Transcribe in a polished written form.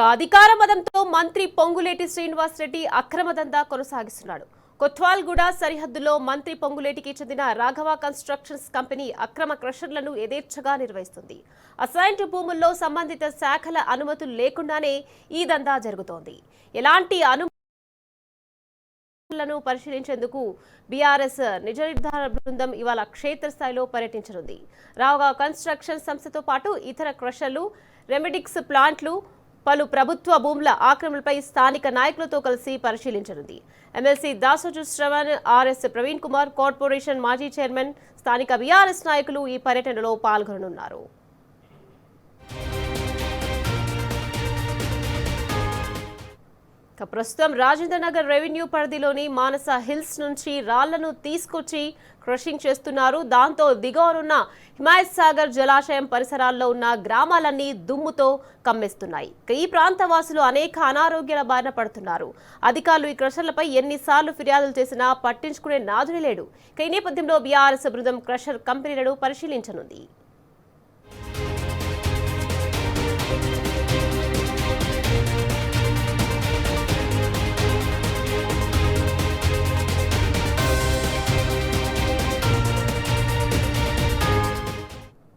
అధికార మదంతో మంత్రి పొంగులేటి శ్రీనివాస్ రెడ్డి అక్రమ దందా కొనసాగిస్తున్నాడు. కొత్వాల్గూడ సరిహద్దులో మంత్రి పొంగులేటికి చెందిన రాఘవ కన్స్ట్రక్షన్స్ కంపెనీ అక్రమ క్రషర్లను యథేచ్ఛగా నిర్వహిస్తుంది. అసైన్డ్ భూముల్లో సంబంధిత శాఖల అనుమతులు లేకుండానే ఈ దందా జరుగుతోంది. ఎలాంటి అనుమతులను పరిశీలించేందుకు బీఆర్ఎస్ నిజ నిర్ధారణ బృందం ఇవాళ క్షేత్రస్థాయిలో పర్యటించనుంది. రాఘవ కన్స్ట్రక్షన్ సంస్థతో పాటు ఇతర క్రషర్లు, రెమెడిక్స్ ప్లాంట్లు, పలు ప్రభుత్వ భూముల ఆక్రమణలపై స్థానిక నాయకులతో కలిసి పరిశీలించనుంది. MLC Dasoju Sravan, RS Praveen Kumar, corporation మాజీ చైర్మన్, స్థానిక బీఆర్ఎస్ నాయకులు ఈ పర్యటనలో పాల్గొననున్నారు. ప్రస్తుతం రాజేంద్రనగర్ రెవెన్యూ పరిధిలోని మానస హిల్స్ నుంచి రాళ్లను తీసుకొచ్చి క్రషింగ్ చేస్తున్నారు. దాంతో దిగువనున్న హిమాయత్ సాగర్ జలాశయం పరిసరాల్లో ఉన్న గ్రామాలన్నీ దుమ్ముతో కమ్మేస్తున్నాయి. ఈ ప్రాంత వాసులు అనేక అనారోగ్యాల బారిన పడుతున్నారు. అధికారులు ఈ క్రషర్లపై ఎన్నిసార్లు ఫిర్యాదులు చేసినా పట్టించుకునే నాదుడే లేడు. ఈ నేపథ్యంలో బీఆర్ఎస్ బృందం క్రషర్ కంపెనీలను పరిశీలించనుంది.